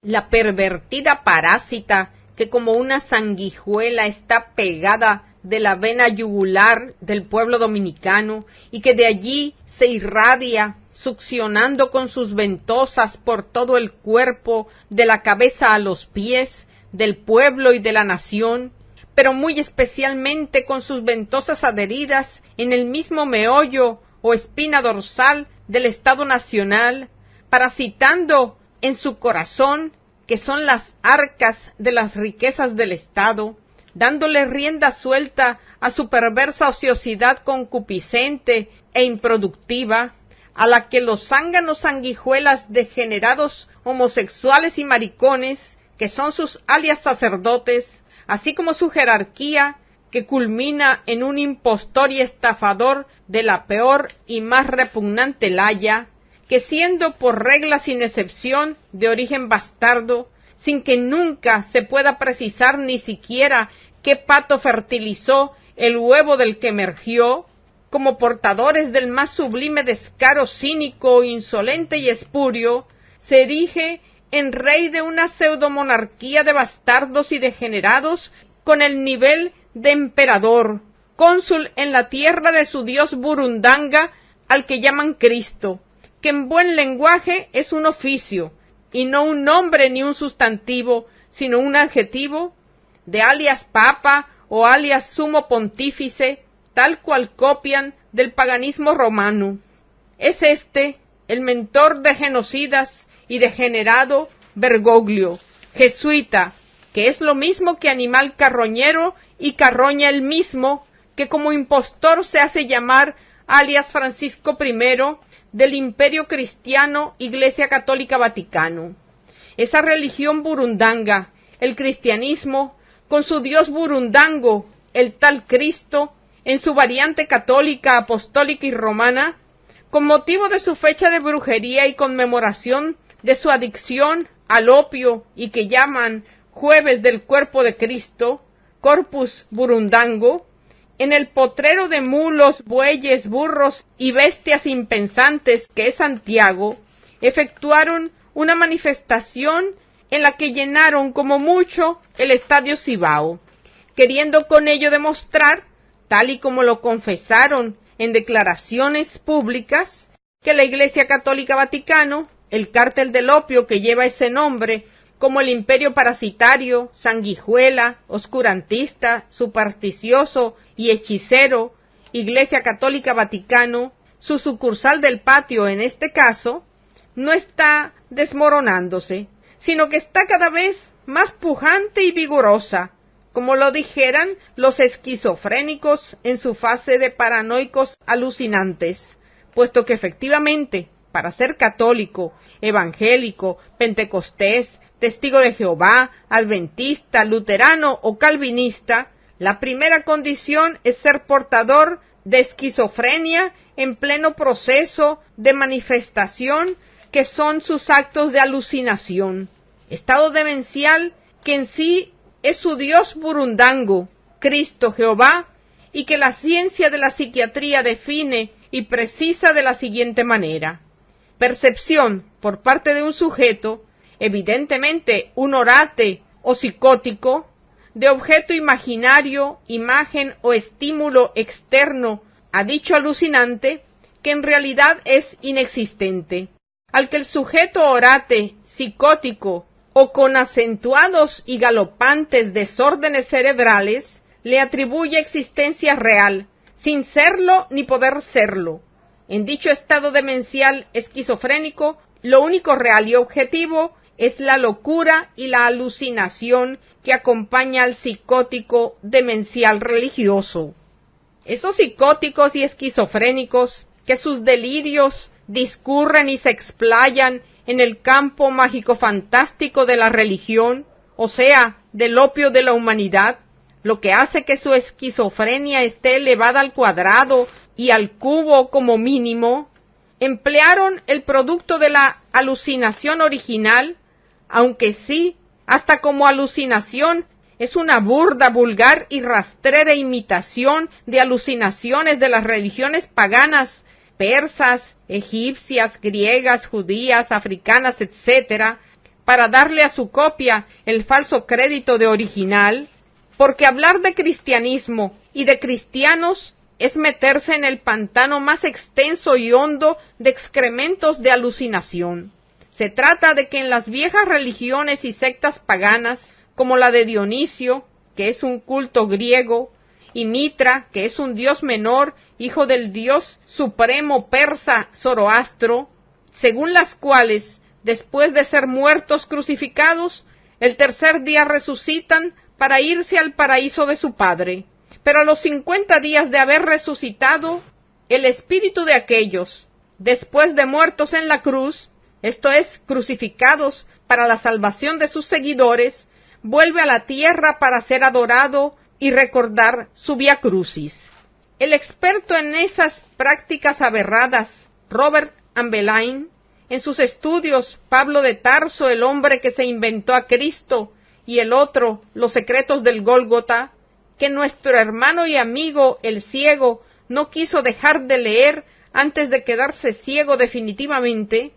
La pervertida parásita que como una sanguijuela está pegada de la vena yugular del pueblo dominicano y que de allí se irradia succionando con sus ventosas por todo el cuerpo, de la cabeza a los pies, del pueblo y de la nación, pero muy especialmente con sus ventosas adheridas en el mismo meollo o espina dorsal del Estado Nacional, parasitando en su corazón, que son las arcas de las riquezas del Estado, dándole rienda suelta a su perversa ociosidad concupiscente e improductiva, a la que los zánganos sanguijuelas degenerados homosexuales y maricones, que son sus alias sacerdotes, así como su jerarquía, que culmina en un impostor y estafador de la peor y más repugnante laya, que siendo por regla sin excepción de origen bastardo, sin que nunca se pueda precisar ni siquiera qué pato fertilizó el huevo del que emergió, como portadores del más sublime descaro cínico, insolente y espurio, se erige en rey de una pseudomonarquía de bastardos y degenerados con el nivel de emperador, cónsul en la tierra de su dios Burundanga, al que llaman Cristo, que en buen lenguaje es un oficio, y no un nombre ni un sustantivo, sino un adjetivo, de alias papa o alias sumo pontífice, tal cual copian del paganismo romano. Es este el mentor de genocidas y degenerado Bergoglio, jesuita, que es lo mismo que animal carroñero y carroña el mismo, que como impostor se hace llamar alias Francisco I del Imperio Cristiano Iglesia Católica Vaticano. Esa religión burundanga, el cristianismo, con su dios burundango, el tal Cristo, en su variante católica, apostólica y romana, con motivo de su fecha de brujería y conmemoración de su adicción al opio y que llaman Jueves del Cuerpo de Cristo, Corpus Burundango, en el potrero de mulos, bueyes, burros y bestias impensantes que es Santiago, efectuaron una manifestación en la que llenaron como mucho el Estadio Cibao, queriendo con ello demostrar, tal y como lo confesaron en declaraciones públicas, que la Iglesia Católica Vaticano, el cártel del opio que lleva ese nombre, como el imperio parasitario, sanguijuela, oscurantista, supersticioso y hechicero, Iglesia Católica Vaticano, su sucursal del patio en este caso, no está desmoronándose, sino que está cada vez más pujante y vigorosa, como lo dijeran los esquizofrénicos en su fase de paranoicos alucinantes, puesto que efectivamente, para ser católico, evangélico, pentecostés, testigo de Jehová, adventista, luterano o calvinista, la primera condición es ser portador de esquizofrenia en pleno proceso de manifestación, que son sus actos de alucinación, estado demencial que en sí es su dios burundango, Cristo Jehová, y que la ciencia de la psiquiatría define y precisa de la siguiente manera: percepción por parte de un sujeto, evidentemente un orate o psicótico, de objeto imaginario, imagen o estímulo externo a dicho alucinante, que en realidad es inexistente, al que el sujeto orate, psicótico o con acentuados y galopantes desórdenes cerebrales, le atribuye existencia real, sin serlo ni poder serlo. En dicho estado demencial esquizofrénico, lo único real y objetivo es la locura y la alucinación que acompaña al psicótico demencial religioso. Esos psicóticos y esquizofrénicos, que sus delirios discurren y se explayan en el campo mágico fantástico de la religión, o sea, del opio de la humanidad, lo que hace que su esquizofrenia esté elevada al cuadrado y al cubo como mínimo, emplearon el producto de la alucinación original, aunque sí, hasta como alucinación, es una burda, vulgar y rastrera imitación de alucinaciones de las religiones paganas, persas, egipcias, griegas, judías, africanas, etc., para darle a su copia el falso crédito de original, porque hablar de cristianismo y de cristianos es meterse en el pantano más extenso y hondo de excrementos de alucinación. Se trata de que en las viejas religiones y sectas paganas, como la de Dionisio, que es un culto griego, y Mitra, que es un dios menor, hijo del dios supremo persa Zoroastro, según las cuales, después de ser muertos crucificados, el tercer día resucitan para irse al paraíso de su Padre. Pero a los 50 días de haber resucitado, el espíritu de aquellos, después de muertos en la cruz, esto es, crucificados para la salvación de sus seguidores, vuelve a la tierra para ser adorado y recordar su vía crucis. El experto en esas prácticas aberradas, Robert Ambelain, en sus estudios Pablo de Tarso, el hombre que se inventó a Cristo, y el otro, Los secretos del Gólgota, que nuestro hermano y amigo el ciego no quiso dejar de leer antes de quedarse ciego definitivamente,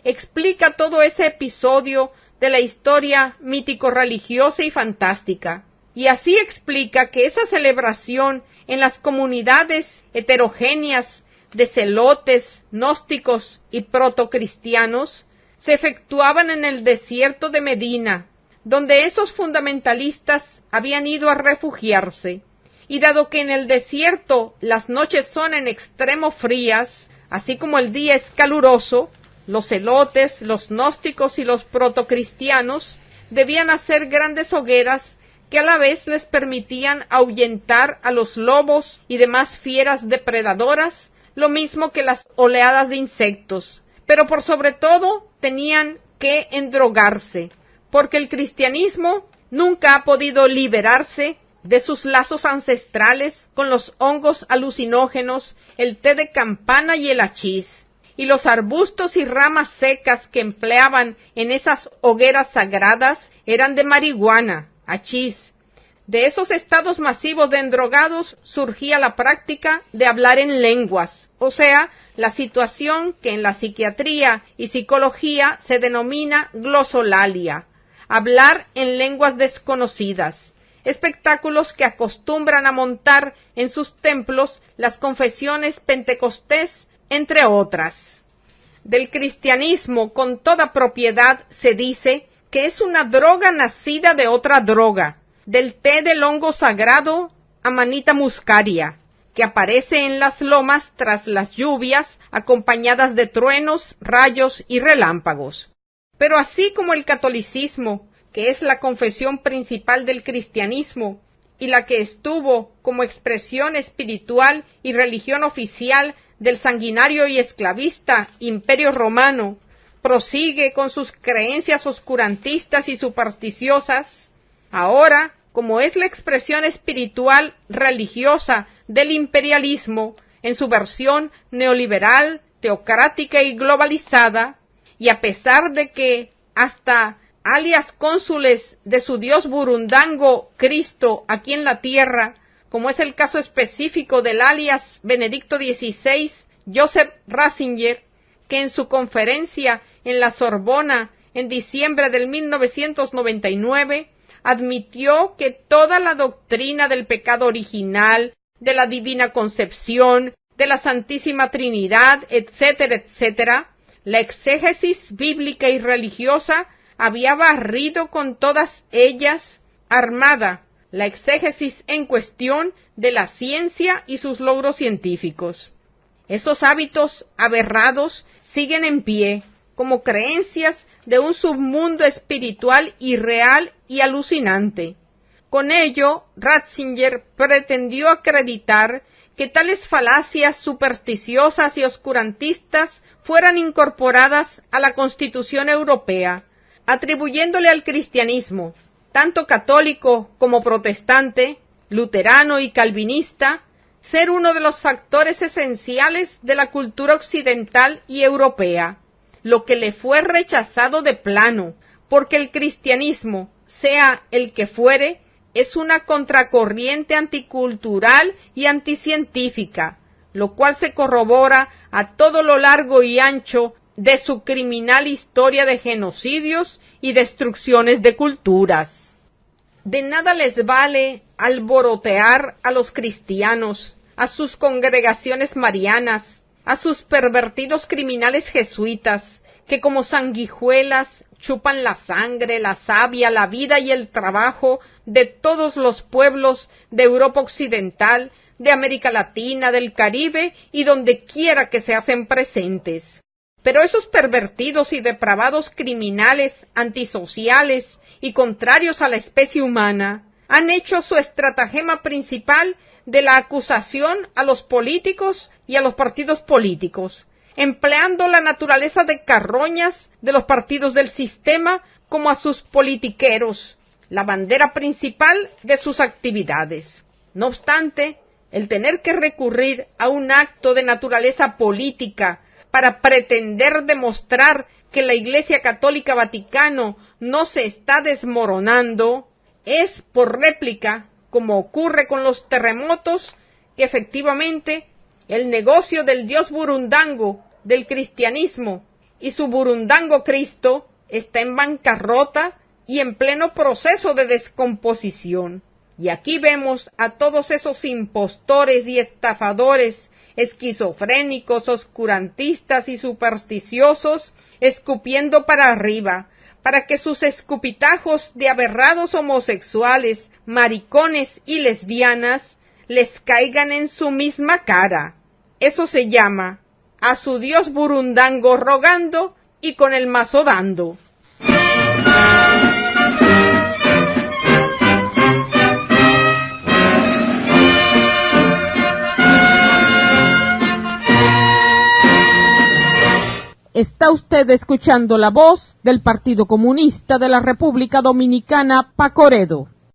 explica todo ese episodio de la historia mítico-religiosa y fantástica. Y así explica que esa celebración en las comunidades heterogéneas de celotes, gnósticos y protocristianos se efectuaban en el desierto de Medina, donde esos fundamentalistas habían ido a refugiarse. Y dado que en el desierto las noches son en extremo frías, así como el día es caluroso, los celotes, los gnósticos y los protocristianos debían hacer grandes hogueras que a la vez les permitían ahuyentar a los lobos y demás fieras depredadoras, lo mismo que las oleadas de insectos. Pero por sobre todo tenían que endrogarse, porque el cristianismo nunca ha podido liberarse de sus lazos ancestrales con los hongos alucinógenos, el té de campana y el hachís, y los arbustos y ramas secas que empleaban en esas hogueras sagradas eran de marihuana, hachís. De esos estados masivos de endrogados surgía la práctica de hablar en lenguas, o sea, la situación que en la psiquiatría y psicología se denomina glosolalia, hablar en lenguas desconocidas, espectáculos que acostumbran a montar en sus templos las confesiones pentecostés, entre otras. Del cristianismo con toda propiedad se dice que es una droga nacida de otra droga, del té del hongo sagrado Amanita muscaria, que aparece en las lomas tras las lluvias, acompañadas de truenos, rayos y relámpagos. Pero así como el catolicismo, que es la confesión principal del cristianismo, y la que estuvo como expresión espiritual y religión oficial del sanguinario y esclavista Imperio Romano, prosigue con sus creencias oscurantistas y supersticiosas, ahora, como es la expresión espiritual religiosa del imperialismo en su versión neoliberal, teocrática y globalizada, y a pesar de que hasta alias cónsules de su dios burundango Cristo aquí en la tierra, como es el caso específico del alias Benedicto XVI, Joseph Ratzinger, que en su conferencia en la Sorbona en diciembre del 1999 admitió que toda la doctrina del pecado original, de la divina concepción, de la Santísima Trinidad, etcétera, etcétera, la exégesis bíblica y religiosa había barrido con todas ellas, armada la exégesis en cuestión de la ciencia y sus logros científicos. Esos hábitos aberrados siguen en pie, como creencias de un submundo espiritual irreal y alucinante. Con ello, Ratzinger pretendió acreditar que tales falacias supersticiosas y oscurantistas fueran incorporadas a la Constitución Europea, atribuyéndole al cristianismo, tanto católico como protestante, luterano y calvinista, ser uno de los factores esenciales de la cultura occidental y europea, lo que le fue rechazado de plano, porque el cristianismo, sea el que fuere, es una contracorriente anticultural y anticientífica, lo cual se corrobora a todo lo largo y ancho de su criminal historia de genocidios y destrucciones de culturas. De nada les vale alborotear a los cristianos, a sus congregaciones marianas, a sus pervertidos criminales jesuitas, que como sanguijuelas chupan la sangre, la savia, la vida y el trabajo de todos los pueblos de Europa Occidental, de América Latina, del Caribe y donde quiera que se hacen presentes. Pero esos pervertidos y depravados criminales, antisociales y contrarios a la especie humana, han hecho su estratagema principal de la acusación a los políticos y a los partidos políticos, empleando la naturaleza de carroñas de los partidos del sistema como a sus politiqueros, la bandera principal de sus actividades. No obstante, el tener que recurrir a un acto de naturaleza política para pretender demostrar que la Iglesia Católica Vaticano no se está desmoronando, es por réplica, como ocurre con los terremotos, que efectivamente el negocio del dios burundango del cristianismo y su burundango Cristo está en bancarrota y en pleno proceso de descomposición. Y aquí vemos a todos esos impostores y estafadores, esquizofrénicos, oscurantistas y supersticiosos, escupiendo para arriba, para que sus escupitajos de aberrados homosexuales, maricones y lesbianas les caigan en su misma cara. Eso se llama a su dios burundango rogando y con el mazo dando. Está usted escuchando la voz del Partido Comunista de la República Dominicana, Pacoredo.